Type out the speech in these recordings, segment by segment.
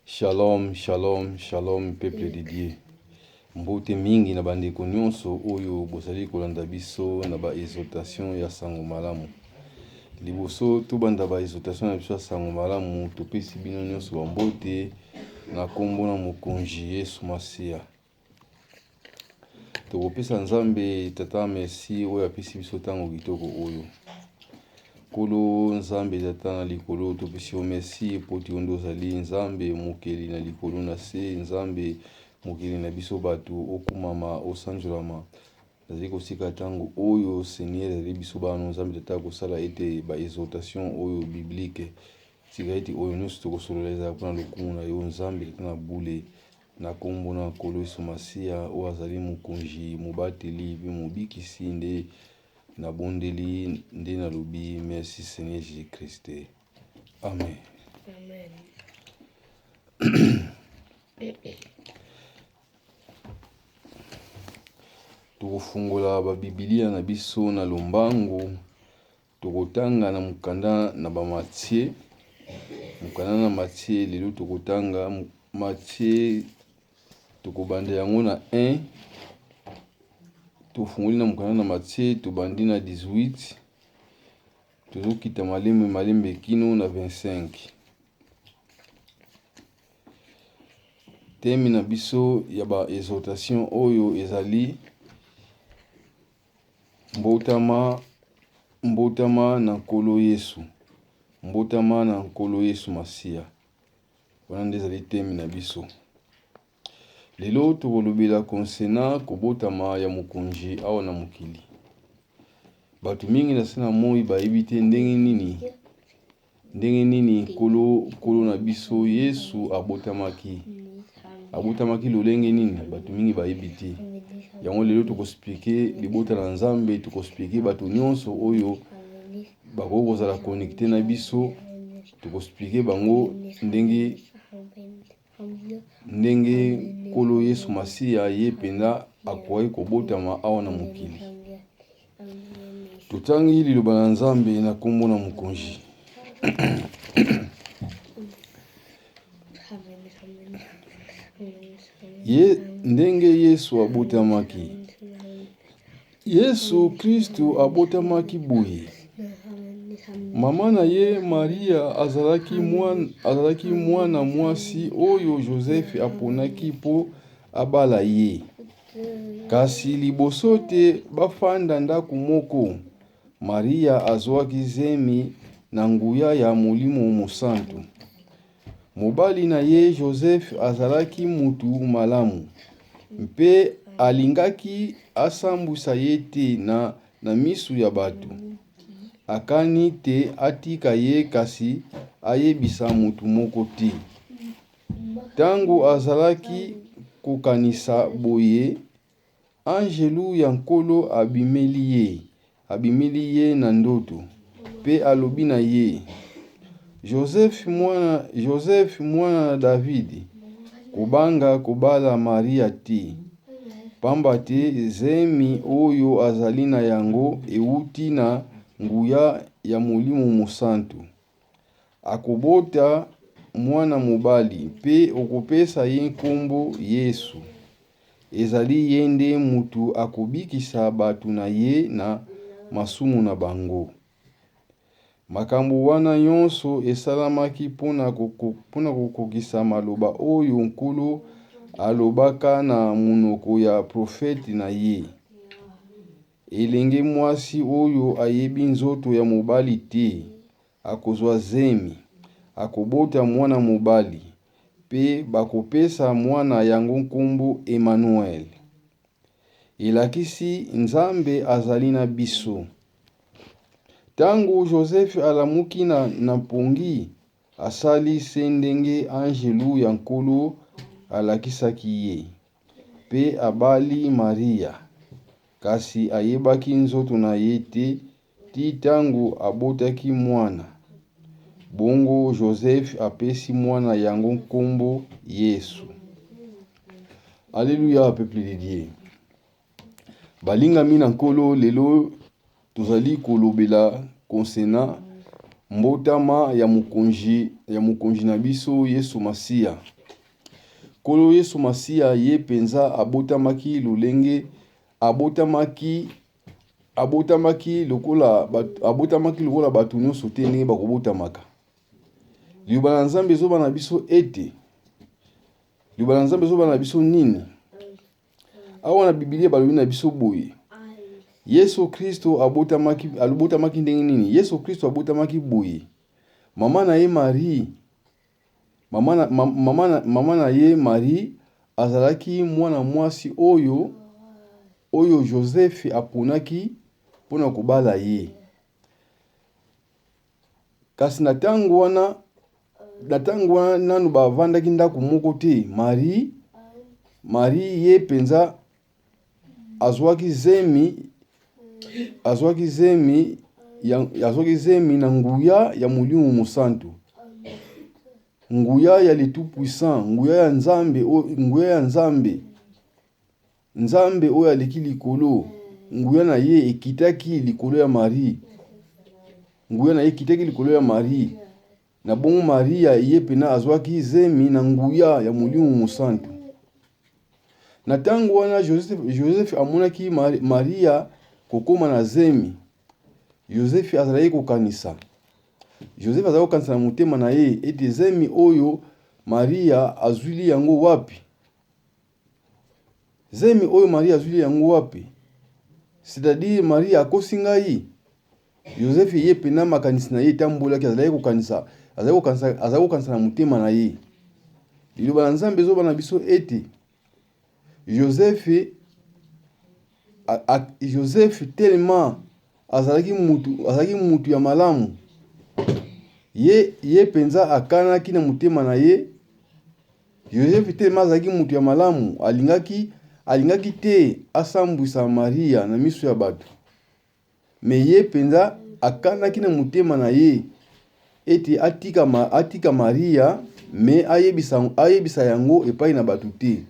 Shalom, shalom, shalom, peuple de Dieu. Mbote mingi na bandeko nyonso oyo bozali kolanda biso na ba exhortation ya sango malamu. Liboso tobanda ba exhortation ya biso ya sango malamu, topesi bino nyonso ba mbote na kombo na mokonzi Yesu Masiya. Tokopesa Nzambe tata merci oyo apesi biso tango kitoko oyo. Kolo Nzambe tata na likolo topesi yo merci poti ondo ozali Nzambe mokeli na likolo na se, Nzambe mokeli na biso bato okumama osanjolama. Nazali kosika tango oyo Seigneur azali biso bano Nzambe tata kosala ete ba exhortation oyo biblique tika ete oyo nyonso tokosolola ezala mpona lokumu na yo Nzambe tata na bule na kombo na nkolo Yesu Masiya oyo azali mokonzi mobateli mpe mobikisi nde na bondeli nde na lobi merci Seigneur Jésus Christ. Amen. Amen. Tokofungola ba Biblia na biso na lombangu tokotanga na mukanda na ba Matthieu. Mukanda na Matthieu lelo tokotanga Matthieu tokobanda yango na 1. Tofungoli na mukanda na Matthieu tobandi na 18. Tozokita malembe kino na 25. Temi na biso ya ba exhortation oyo ezali mbotama na nkolo Yesu. Mbotama na nkolo Yesu Masiya. Wana nde ezali temi na biso. Lelo tokolobela konsena kobotama ya mokonzi awa na mokili. Bato mingi na se na moi bayebi te ndenge nini nkolo na biso Yesu abotamaki lolenge nini bato mingi bayebi te. Yango lelo tokosplike libota na Nzambe, tokosplike bato nyonso oyo bako kozala connecté na biso, tokosplike bango ndenge nkolo Yesu Masiya ye penda akoki kobotama awa na mokili. Totangi liloba na Nzambe na kombo na mokonzi. Ndenge Yesu abotamaki. Yesu Kristu abotamaki boye. Mama na ye Maria azalaki mwana mwasi oyo Joseph aponaki po abala ye. Kasi liboso te bafanda ndako moko, Maria azwaki zemi na nguya ya Molimo Mosantu. Mobali na ye Joseph azalaki mutu malamu, mpe alingaki asambwisa ye te na misu ya bato. Akani te atika ye kasi ayebisa mutu moko te. Tango azalaki kokanisa boye, angelu ya nkolo abimeli ye na ndoto, pe alobi na ye: Joseph mwana na Davidi, kobanga kobala Maria te, pamba te zemi oyo azali na yango euti na nguya ya Molimo Mosantu. Akobota mwana mobali, pe okopesa ye nkombo Yesu. Ezali ye nde mutu akobikisa bato na ye na masumu na bango. Makambo wana nyonso esalamaki mpona kokokisa maloba oyo nkolo alobaka na munoko ya profete na ye: elenge mwasi oyo ayebi nzoto ya mobali te akozwa zemi, akobota mwana mobali, pe bakopesa mwana yango nkombo Emmanuel. Elakisi Nzambe azali na biso. Tango Joseph alamuki na pongi, asali se ndenge angelu ya nkolo alakisaki ye, pe abali Maria. Kasi ayebaki nzoto na ye te ti tango abotaki mwana. Bongo Joseph apesi mwana yango nkombo Yesu. Alléluia, peuple de Dieu. Balingami na nkolo lelo tozali kolobela konsena mbotama ya mukonji na biso Yesu Masia. Kolo Yesu Masia ye penza abotamaki lolenge abotamaki lokola batu nyonso te ndenge bakobotamaka. Liloba na Nzambe ezoba na biso ete liloba na Nzambe ezoba na biso nini? Awa na Biblia balobi na biso boye. Yesu Kristo abotamaki ndenge nini? Yesu Kristo abotamaki boye. Mama na ye Marie azalaki mwana mwasi oyo Joseph aponaki pona kobala ye. Kasi na tango wana nanu bavandaki ndako moko te. Marie ye penza azwaki zemi na nguya ya Molimo Mosantu. Nguya ya le tout puissant, nguya ya Nzambe oyo aleki likolo. Nguya na ye ekitaki likolo ya Marie. Na bongo Maria ye pena azwaki zemi na nguya ya Molimo Mosantu. Na tango wana Joseph amonaki Maria kokoma na zemi. Joseph azalaki kokanisa. Na motema na ye ete zemi oyo Maria azwili yango wapi? C'est-à-dire Maria akosi ngai. Joseph ye pena makanisi na ye tambolaki azalaki kokanisa na motema na ye. Liloba na Nzambe ezoba na biso ete Joseph tellement azalaki mutu ya malamu. Ye penza akanaki na motema na ye. Joseph tellement azalaki mutu ya malamu, alingaki te asambwisa Maria na miso ya bato. Me ye penza akanaki na motema na ye ete atika Maria, me ayebisa yango epai na bato te.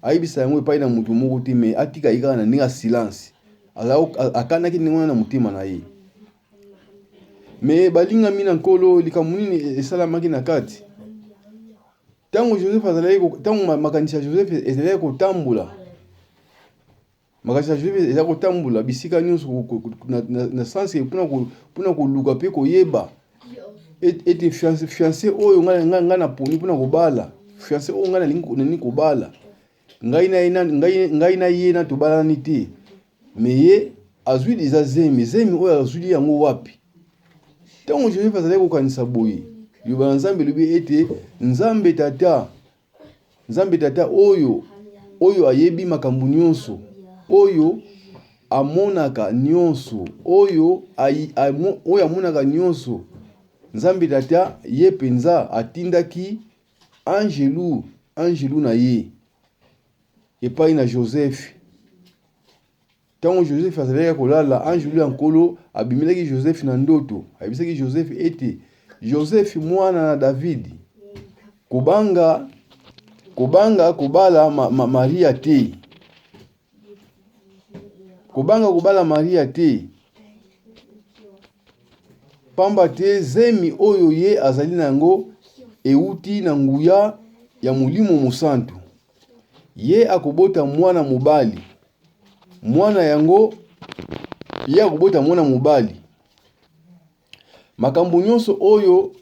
Ayebisa yango epai na mutu moko te, me atika ikaka na ndenge silence. Akanaki ndenge na motema na ye. Me balinga mina nkolo likambo nini esalamaki na kati? Tango makanisi ya Joseph ezalaki kotambola. Makanisi ya Joseph ezalaki kotambola bisika nyonso na sens pona koluka pe koyeba ete fiancé oyo ngai na poni pona kobala. Fiancé oyo ngai nalingi kobala. Ngai na ye na tobalani te. Me ye azwili eza zemi oyo azwili yango wapi? Tango Joseph azalaki kokanisa boye, liloba na Nzambe elobi ete Nzambe tata oyo ayebi makambo nyonso, oyo amonaka nyonso, oyo amonaka nyonso. Nzambe tata ye penza atindaki angelu na ye epai na Joseph. Tango Joseph azalaki kolala, angelu ya nkolo abimelaki Joseph na ndoto. Ayebisaki Joseph ete Joseph mwana na Davidi, kobanga kobala Maria te. Kobanga kobala Maria te. Pamba te zemi oyo ye azali nango euti na nguya ya Molimo Mosantu. Ye akobota mwana mobali. Mwana yango ye akobota mwana mobali. Makambo nyonso oyo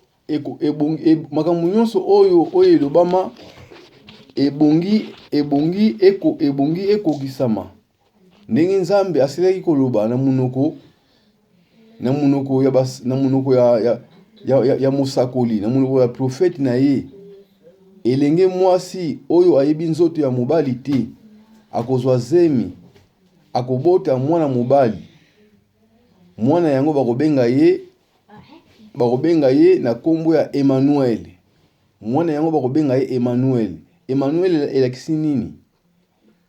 elobama ebongi ekokisama. Ndenge Nzambe asilaki koloba na munoko ya mosakoli, na munoko ya profete na ye. Elenge mwasi oyo ayebi nzoto ya mobali te akozwa zemi, akobota mwana mobali. Mwana yango bakobenga ye na kombo ya Emmanuel. Mwana yango bakobenga ye Emmanuel. Emmanuel elakisi nini?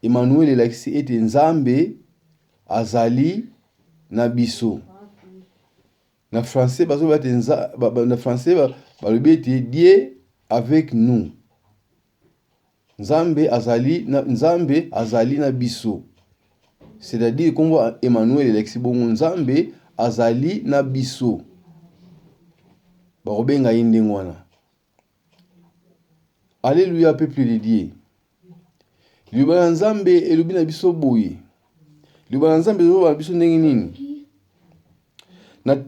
Emmanuel elakisi ete Nzambe azali na biso. Na français balobi ete Dieu avec nous. Nzambe azali na biso. C'est-à-dire kombo Emmanuel elakisi bongo Nzambe azali na biso. bakobenga ye ndenge wana. Alléluia, peuple de Dieu. Liloba na Nzambe elobi na biso boye. Liloba na Nzambe elobi na biso ndenge nini? Na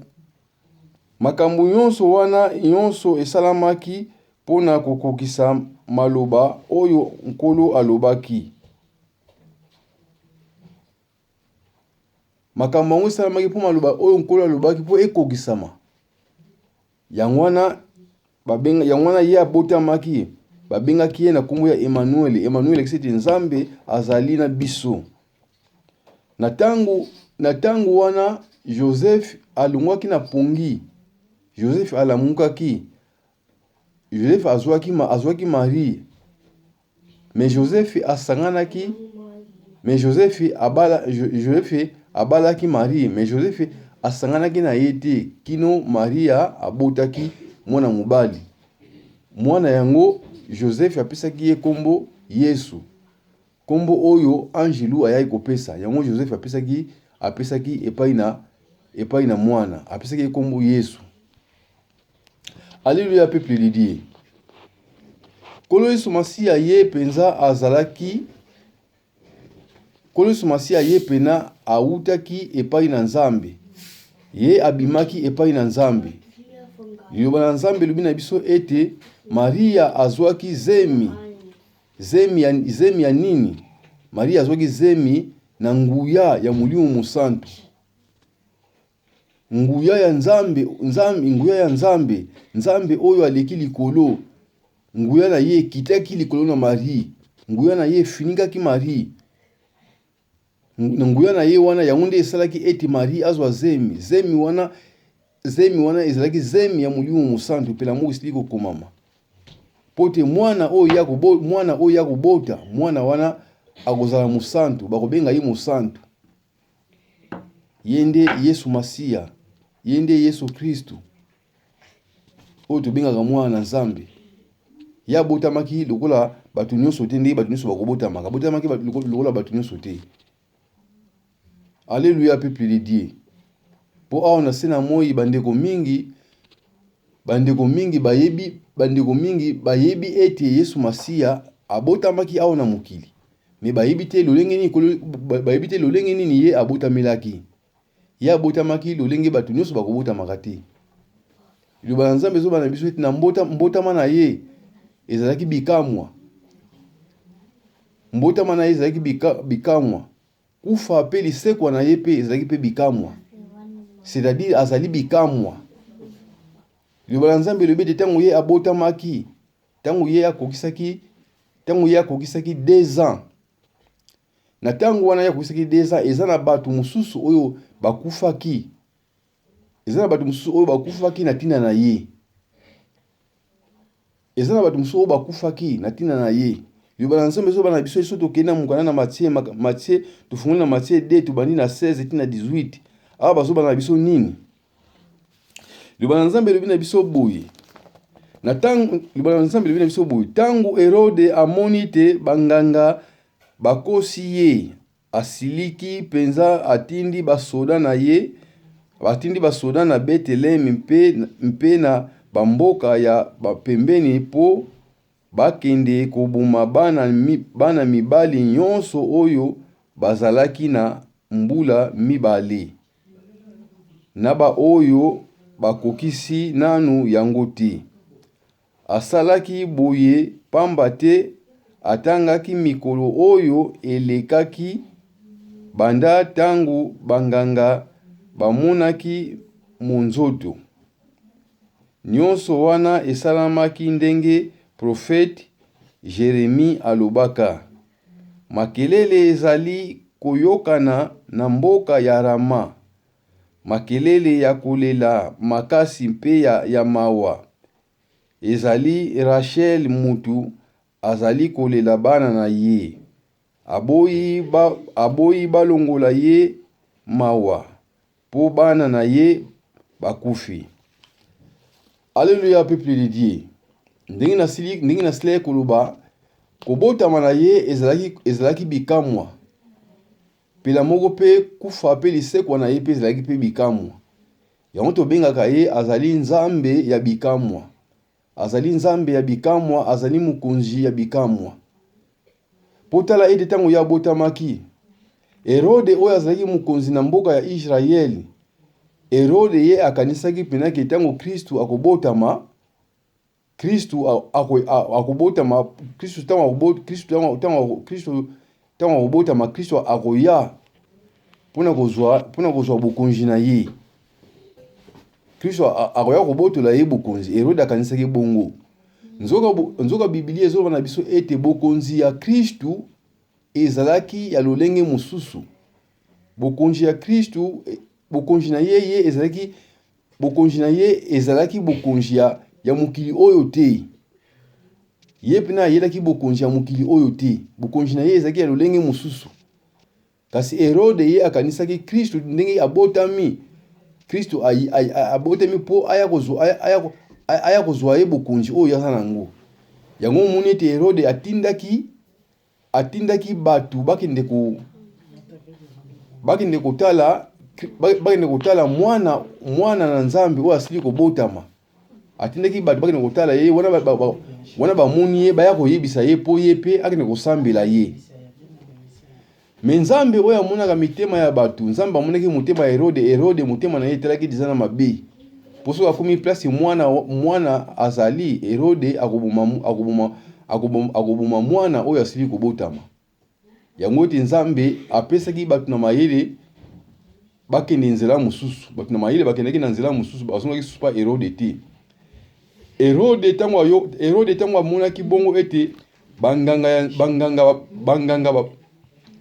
makambo nyonso wana nyonso esalamaki pona kokokisa maloba oyo Nkolo alobaki. Makambo yango esalamaki po maloba oyo Nkolo alobaki po ekokisama. Yango wana ye abotamaki, babengaki ye na kombo ya Emmanuel. Emmanuel ekiseti Nzambe azali na biso. Na tango wana Joseph alungwaki na pongi. Joseph alamukaki. Joseph azwaki Marie. Mais Joseph asanganaki. Mais Joseph abalaki Marie. Mais Joseph asanganaki na yete kino Maria abotaki mwana mobali. Mwana yango Joseph apesaki ye kombo Yesu. Kombo oyo Angelu ayai kopesa. Yango Joseph apesaki epai na mwana. Apesaki ye kombo Yesu. Alléluia, peuple de Dieu. Kolo Yesu Masiya ye penza azalaki. Kolo Yesu Masiya ye pena autaki epai na Nzambe. Ye abimaki epai na Nzambe. Liloba na Nzambe elobi na biso ete Maria azwaki zemi. Zemi ya nini? Maria azwaki zemi na nguya ya Molimo Mosantu. Nguya ya Nzambe, nguya ya Nzambe. Nzambe oyo aleki likolo. Nguya na ye kitaki likolo na Marie. Nguya na ye finingaki Marie. Nguya na ye wana yango nde esalaki eti Marie azwa zemi. Zemi wana ezalaki zemi ya Molimo Mosantu pela moko esili kokomama. Pote mwana oyo ya kobota, mwana wana akozala mosantu, bakobenga ye mosantu. Yende Yesu Masiya, yende Yesu Kristu. Oyo tobengaka mwana na Nzambe. Ya botamaki lokola batu nyonso te nde batu nyonso bakobotamaka. Botamaki lokola batu nyonso te. Alléluia, peuple de Dieu. Po awa na sena moi bandeko mingi bayebi ete Yesu Masiya abotamaki awa na mokili. Me bayebi te lolenge nini ye abotamelaki. Ye abotamaki lolenge batu nyonso bakobotamaka te. Liloba na Nzambe ezoba na biso ete na mbotama na ye ezalaki bikamwa. Mbotama na ye ezalaki bikamwa. Kufa pe lisekwa na ye pe ezalaki pe bikamwa. C'est-à-dire azali bikamwa. Liloba na Nzambe elobi ete tango ye abotamaki, tango ye akokisaki 2 ans. Na tango wana ya kokisaki 2 ans, eza na batu mosusu oyo bakufaki. Na tina na ye. Liloba na Nzambe ezoba na biso eso tokenda mukana na Matthieu tufungoli na Matthieu 2 tubandi na 16 tina 18. Awa bazoba na biso nini? Liloba na Nzambe elobi na biso boye. Tango Herode amoni te banganga bakosi ye, asiliki penza atindi basoda na Bethlehem mpe na bamboka ya bapembeni po bakende koboma bana mibali nyonso oyo bazalaki na mbula mibale. Na ba oyo bakokisi nanu yango te. Asalaki boye pamba te atangaki mikolo oyo elekaki banda tangu banganga bamonaki monzoto. Nyonso wana esalamaki ndenge profete Jeremi alobaka. Makelele ezali koyokana na mboka ya Rama. Makelele ya kolela makasi mpe ya mawa. Ezali Rachel mutu azali kolela bana na ye. Aboyi balongola ye mawa po bana na ye bakufi. Alléluia, peuple de Dieu. Ndenge nasili koloba kobotama na ye ezalaki bikamwa. Pela moko pe kufa pe lisekwa na ye pe ezalaki pe bikamwa. yango tobengaka ye azali nzambe ya bikamwa. Azali nzambe ya bikamwa, azali mokonzi ya bikamwa. Potala ete tango ya botamaki, Herode oyo azalaki mokonzi na mboka ya Israeli, Herode ye akanisaki penaki tango Kristu akobotama, Kristu akobotama, Kristu tango akobotama, Kristu akoya pona kozwa bokonzi na ye. Kristu akoya kobotola ye bokonzi. Herode akanisaki bongo. Nzoka Biblia ezoloba na biso ete bokonzi ya Kristu ezalaki ya lolenge mosusu. Bokonzi ya Kristu, bokonzi na ye ezalaki, bokonzi na ye ezalaki bokonzi ya mokili oyo te. Ye pena ayelaki bokonzi ya mokili oyo te. Bokonzi na ye ezalaki ya lolenge mosusu. Kasi Herode ye akanisaki Kristu ndenge abotami. Kristu abotami po aya kozwa ye bokonzi oyo aza nango. Yango moni ete Herode atindaki batu bakende kotala mwana na Nzambe oyo asili kobotama. Atindaki batu bakende kotala ye, wana bamoni ye baya koyebisa ye po ye pe akende kosambela ye. Me Nzambe oyo amonaka mitema ya batu, Nzambe amonaki motema ya Herode motema na ye etalaki dizana mabe. Poso akomi place mwana azali, Herode akoboma mwana oyo asili kobotama. Yango ete Nzambe apesaki batu na mayele bakende nzela mosusu. Batu na mayele bakendaki na nzela mosusu, bazongaki supa Herode te. Herode tango amonaki bongo ete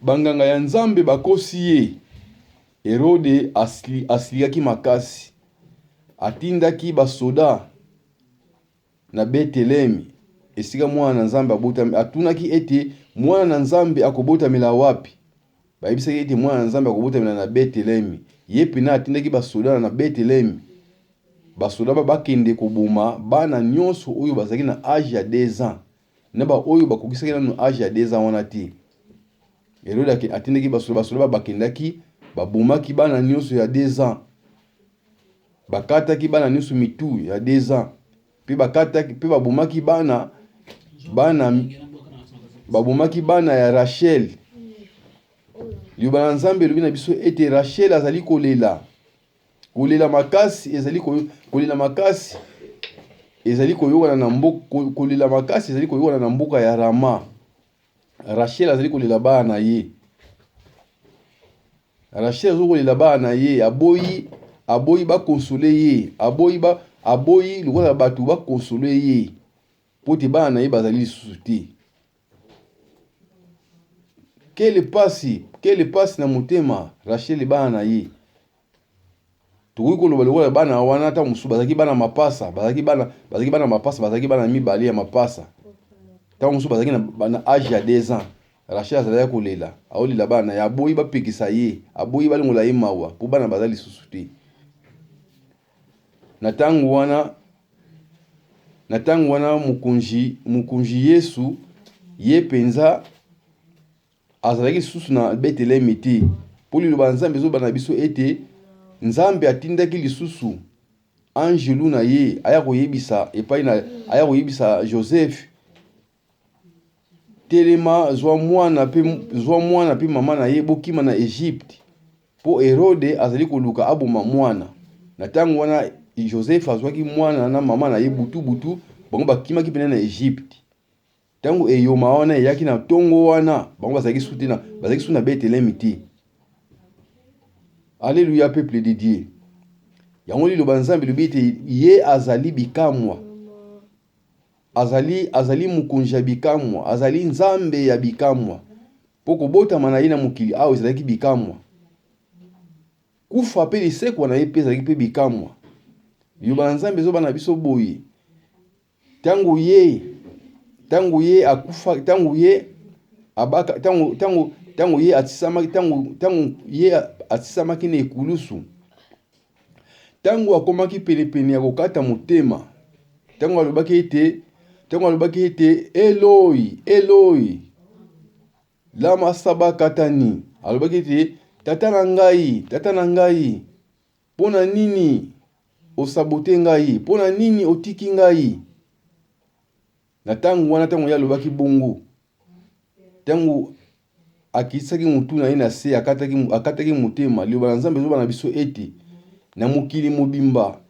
banganga ya Nzambe bakosi ye, Herode asilikaki makasi. Atindaki basoda na Betelemi esika mwana na Nzambe abotami. Atunaki ete mwana na Nzambe akobotamela wapi. Bayebisaki ete mwana na Nzambe akobotamela na Betelemi. Ye pena atindaki basoda na Betelemi. Basoda bakende koboma bana nyonso oyo bazaki na âge ya 2 ans. Na ba oyo bakokisaki na âge ya 2 ans wana te. Herode atindaki basoda bakendaki babomaki bana nyonso ya 2 ans. Bakataki bana nyonso mitu ya 2 ans. Pe babomaki bana ya Rachel. Liobana Nzambe lobi na biso ete Rachel azali kolela. Kolela makasi ezali koyokana na mboka, kolela makasi ezali koyokana na mboka ya Rama. Rachel azali kolela bana na ye. Rachel azali kolela bana na ye, aboyi ba konsole ye, aboyi lokola batu ba konsole ye. Poti bana na ye bazali lisusu te. Quelle passe na motema Rachel bana na ye. Tukuyi koloba lokola bana wana ta musu bazaki bana mapasa, bazaki bana mibale ya mapasa. Ta musu bazaki na âge ya 2 ans. Rachel azali kolela, aolela bana ya aboyi bapekisa ye, aboyi balingola ye mawa, po bana bazali lisusu te. Na tango wana mokonzi Yesu ye penza azalaki lisusu na Betelemi te. Po liloba Nzambe ezoba na biso ete Nzambe atindaki lisusu angelu na ye aya koyebisa Joseph telema zwa mwana pe mama na ye bokima na Egypte. Po Herode azali koluka aboma mwana. Na tango wana Joseph azwaki mwana na mama na ye butu bango bakimaki pene na Egypte. Tango eyoma wana eyaki na tongo wana bango bazalaki su na Betelemi te. Alléluia peuple de Dieu. Yango liloba Nzambe lobi ete ye azali bikamwa. Azali mokonzi ya bikamwa, azali Nzambe ya bikamwa. Po kobotama na ye na mokili awa ezalaki bikamwa. Kufa pe lisekwa na ye pe ezalaki pe bikamwa. Liloba Nzambe ezoba na biso boye. Tango ye akufa, tango ye atisamaki na ekulusu. Tango akomaki pene ya kokata motema. Tango alobaki ete Eloi, Eloi, lama sabakatani. Alobaki ete tata na ngai, pona nini osabote ngai? Pona nini otiki ngai? Na tangu wana tangu ya lobaki bongo, tangu akisaki mutu na ye na se akataki motema, liloba na Nzambe ezoba na biso ete na mokili mobimba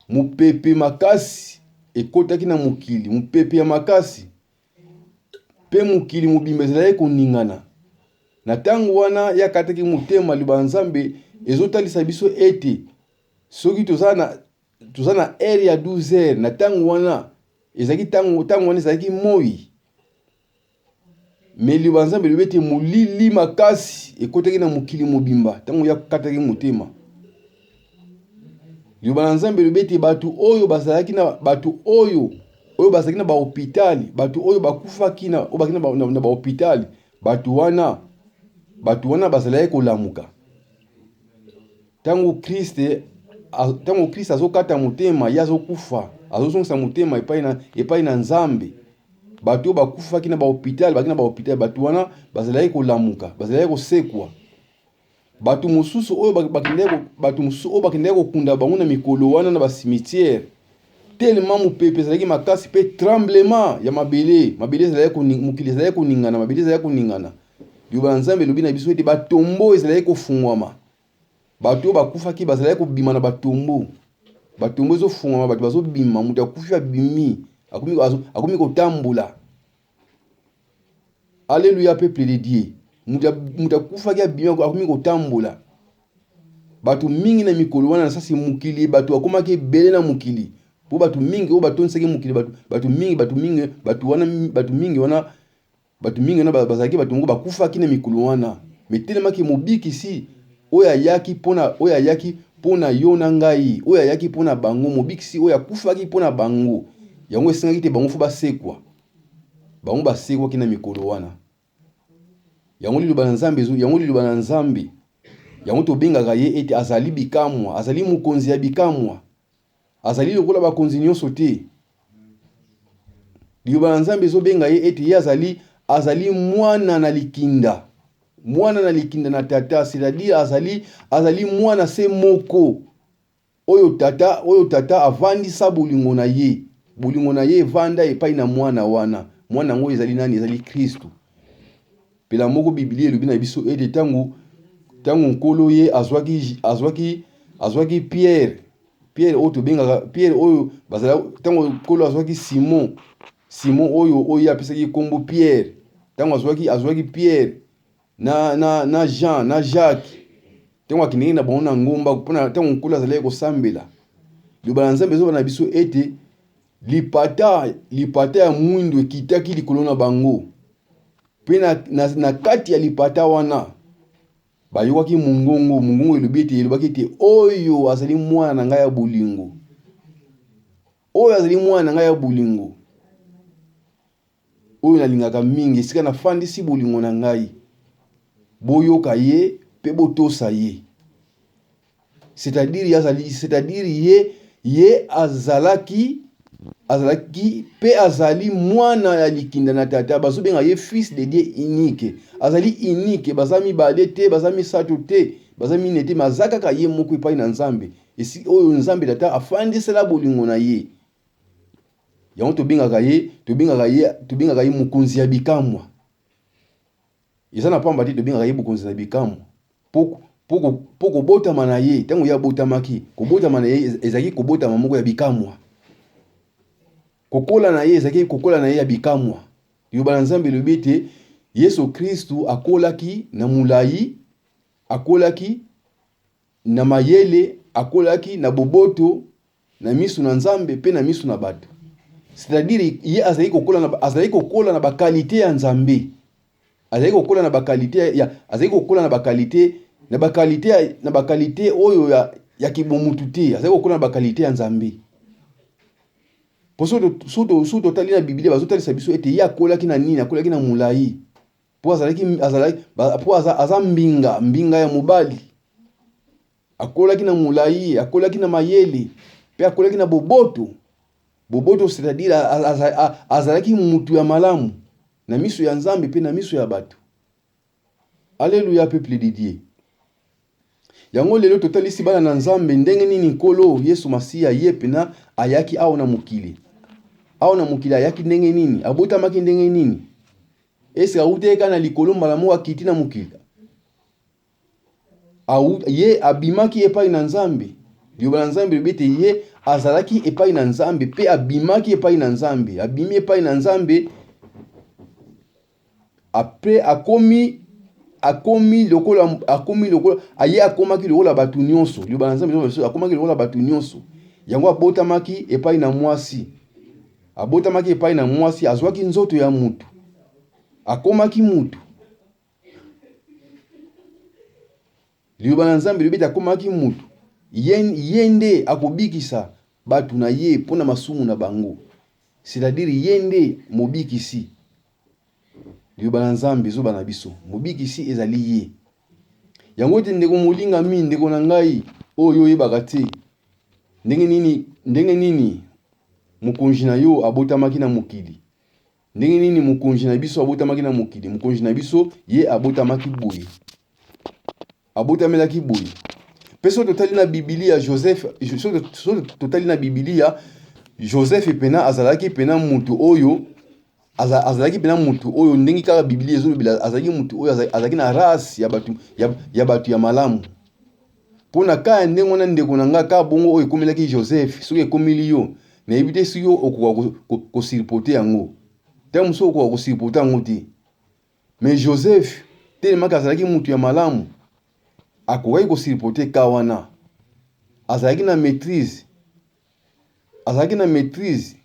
mupepe makasi ekotaki na mokili, mupepe ya makasi pe mokili mobimba ezalaki koningana. Na tangu wana ya kataki motema, liloba na Nzambe ezotalisa biso ete soki tozana ere ya 12 heures, na tangu wana ezalaki tangu wana ezalaki moi. Mais liloba na Nzambe elobi ete molili makasi ekotaki na mokili mobimba tangu ya kataki motema. Liloba na Nzambe elobi ete batu oyo bazalaki na bazalaki na ba hôpital, batu oyo bakufaki na ba hôpital, batu wana bazalaki kolamuka. Tangu Christ azokata motema, ya azokufa, azozongisa motema epai na Nzambe, batu oyo bakufaki na ba hôpital, batu wana bazalaki kolamuka, bazalaki kosekwa. Batu mosusu oyo bakendaki kokunda bango na mikolo wana na ba cimetière, tellement mupepe ezalaki makasi pe tremblement ya mabele ezalaki mokili ezalaki koningana, mabele ezalaki koningana. Liloba na Nzambe elobi na biso ete batombo ezalaki kofungwama. Batu oyo bakufaki bazalaki kobima na batombo ezofungwama, batu bazobima, mutu akufi abimi, akomi kotambola. Alléluia, peuple de Dieu. Mutu akufaki abimi, akomi kotambola. Batu mingi na mikolo wana na sasi mokili, batu akomaki ebele na mokili. Po batu mingi oyo batonisaki mokili, batu mingi wana bazalaki batu ngo bakufaki na mikolo wana. Metelemaki mobikisi oyo ayaki pona yo na ngai, oyo ayaki pona bango, mobikisi oyo akufaki pona bango. Yango esengaki te bango fo basekwa. Bango basekwaki na mikolo wana. Yango liloba na Nzambe, yango tobengaka ye ete azali bikamwa, azali mokonzi ya bikamwa. Azali lokola bakonzi nyonso te. Liloba na Nzambe ezobenga ye ete ye azali mwana na likinda. Mwana na likinda na tata, c'est-à-dire azali mwana se moko. Oyo tata avandisa bolingo na ye. Bolingo na ye evanda epai na mwana wana. Mwana ngo ezali nani? Ezali Kristu. Pela moko Biblia elobi na biso ete tangu nkolo ye azwaki Pierre oyo tobengaka Pierre oyo bazala, tangu nkolo azwaki Simon oyo apesaki kombo Pierre, tangu azwaki Pierre na Jean na Jacques, tangu akendeki na bango na ngomba mpona tangu nkolo azalaki kosambela. Liloba na Nzambe ezoba na biso ete lipata ya mwindo ekitaki likolo na bango. Pe na kati ya lipata wana bayokaki mongongo elobaki ete oyo azali mwana na ngai ya bolingo. Oyo azali mwana na ngai ya bolingo, oyo nalingaka mingi, esika nafandisi bolingo na ngai. Boyoka ye pe botosa ye. C'est-à-dire ye azalaki pe azali mwana ya likinda na tata. Bazobenga ye fils de Dieu unique. Azali unique, baza mibale te, baza misato te, baza mine te, maza kaka ye moko epai na Nzambe. Esi oyo Nzambe tata afandisela bolingo na ye. Yango tobengaka ye mokonzi ya bikamwa. Eza na pamba te tobengaka ye mokonzi ya bikamwa. Poko botama na ye, tango ya botamaki, kobotama na ye ezaki kobotama moko ya bikamwa. Kokola na ye ezaki kokola na ye ya bikamwa. Liloba na Nzambe elobi ete Yesu Kristu akolaki na mulayi, akolaki na mayele, akolaki na boboto, na misu na Nzambe pe na misu na bato. C'est-à-dire ye azali kokola na bakalite ya Nzambe. Azali kokola na bakalite oyo ya kibomutu te. Azali kokola na bakalite ya Nzambe. Poso totali na Biblia bazotalisa biso ete ye akolaki na nini? Akolaki na mulayi. Po aza mbinga ya mobali. Akolaki na mulayi, akolaki na mayele, pe akolaki na boboto. Boboto c'est-à-dire azalaki mutu ya malamu na miso ya Nzambe pe na miso ya bato. Alléluia, peuple de Dieu. Yango lelo totalisi bana na Nzambe ndenge nini nkolo Yesu Masiya ye pena ayaki awa na mokili. Awa na mokili ayaki ndenge nini? Abotamaki ndenge nini? Ese auteka na likolo mbala moko akiti na mokili. Ye abimaki epai na Nzambe. Liloba na Nzambe bete ye azalaki epai na Nzambe pe abimaki epai na Nzambe. Abimi epai na Nzambe. Après akomi lokola aye akomaki lokola batu nyonso. Liloba na Nzambe akomaki lokola batu nyonso. Yango abotamaki epai na mwasi. Abotamaki epai na mwasi, azwaki nzoto ya mutu. Akomaki mutu. Liloba na Nzambe lobeta akomaki mutu. Yende akobikisa batu na ye pona masumu na bango. C'est-à-dire yende mobikisi. Liloba na Nzambe zoba na biso. Mobikisi ezali ye. Yango te ndeko molinga mi ndeko na ngai oyo yebaka te. Ndenge nini mukonji na yo abotamaki na mokili. Ndenge nini mukonji na biso abotamaki na mokili. Mukonji na biso ye abotamaki boye. Abotamelaki boye. Peso totali na Biblia Joseph, totali na Biblia Joseph pena azalaki pena mutu oyo azalaki pena mutu oyo ndenge kaka Biblia ezolobela azalaki mutu oyo azalaki na race ya batu ya malamu. Pona ka ndenge wana ndeko na nga ka bongo oyo ekomelaki Joseph soki ekomeli yo na ebite si yo okoka ko siripote yango. Te muso okoka ko siripote yango te. Mais Joseph tellement azalaki mutu ya malamu akokaki ko siripote ka wana. Azalaki na maîtrise. Azalaki na maîtrise.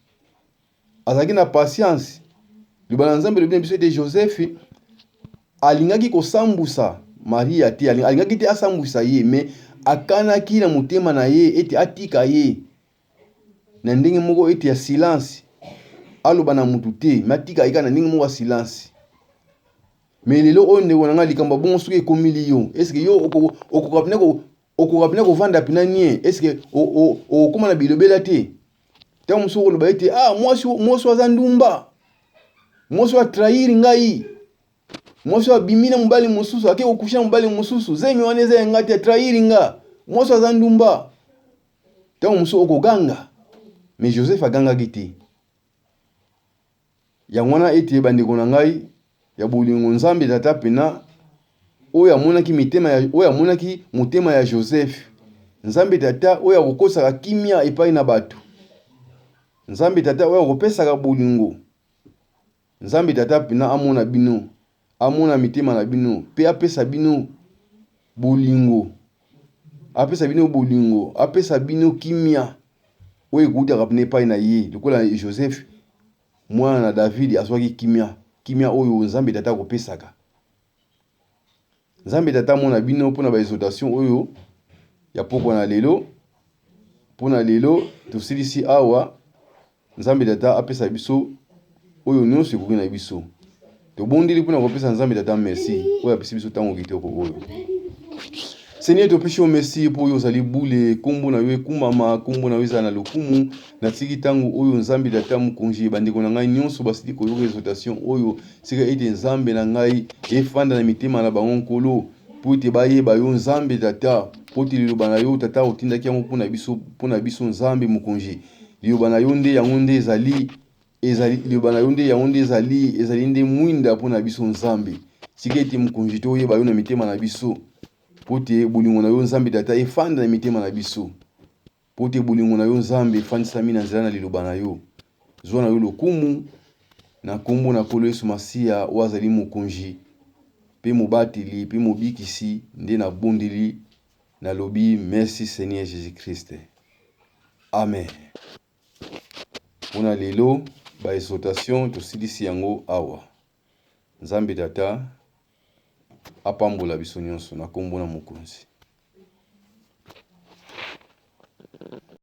Azalaki na patience. Liloba na Nzambe lobi biso te Joseph alingaki ko sambusa Maria te, alingaki te asambusa ye, mais akanaki na motema na ye ete atika ye na ndenge moko ete ya silence. Aloba na mutu te, matika ika na ndenge moko ya silence. Mais lelo oyo ndeko na nga likambo bongo soki ekomili yo, eske yo okoka pena kovanda pena nie, eske okoma na bilobela te. Tango musu koloba ete mwasi aza ndumba. Mwasi atrahir ngai. Mwasi abimina mobali mosusu, ake kokusha mobali mosusu, zemi wana eza ya ngati atrahir nga. Mwasi aza ndumba. Tango musu okoganga. Mais Joseph agangaki te. Yango wana ete bandeko na ngai ya bolingo Nzambe tata pena oyo amonaki motema ya Joseph. Nzambe tata oyo akokosaka kimia epai na batu. Nzambe tata oyo akopesaka bolingo. Nzambe tata pena amona bino, amona mitema na bino, pe apesa bino bolingo. Apesa bino bolingo, apesa bino kimia oyo ekutaka pena epai na ye. Lokola Joseph mwana na David azwaki kimia oyo Nzambe tata akopesaka. Nzambe tata mona bino pona ba exhortation oyo ya poko na lelo. Pona lelo tosilisi awa Nzambe tata apesa biso oyo nyonso ekoki na biso. Tobondeli pona kopesa Nzambe tata merci oyo apesi biso tango kitoko oyo. Seigneur topesi yo merci po oyo ozali bule, kombo na yo ekumama, kombo na yo eza na lokumu. Natiki tango oyo Nzambe tata mokonzi bandeko na ngai nyonso basili koyoka exhortation oyo sika ete Nzambe na ngai efanda na mitema na bango nkolo po ete bayeba yo Nzambe tata po ete liloba na yo tata otindaki yango pona biso Nzambe mokonzi. Liloba na yo nde yango nde ezali liloba na yo nde yango nde ezali nde mwinda pona biso Nzambe. Sika ete mokonzi to oyeba yo na mitema na biso. Pote bolingo na yo Nzambe tata efanda na mitema na biso. Pote bolingo na yo Nzambe efandisami na nzela na liloba na yo. Zwa na yo lokumu na kombo na Nkolo Yesu Masiya oyo azali mokonzi pe mobateli pe mobikisi nde na bondeli na lobi merci Seigneur Jésus-Christ. Amen. Pona lelo ba exhortation tosilisi yango awa. Nzambe tata apambola biso nyonso na kombo na mokonzi.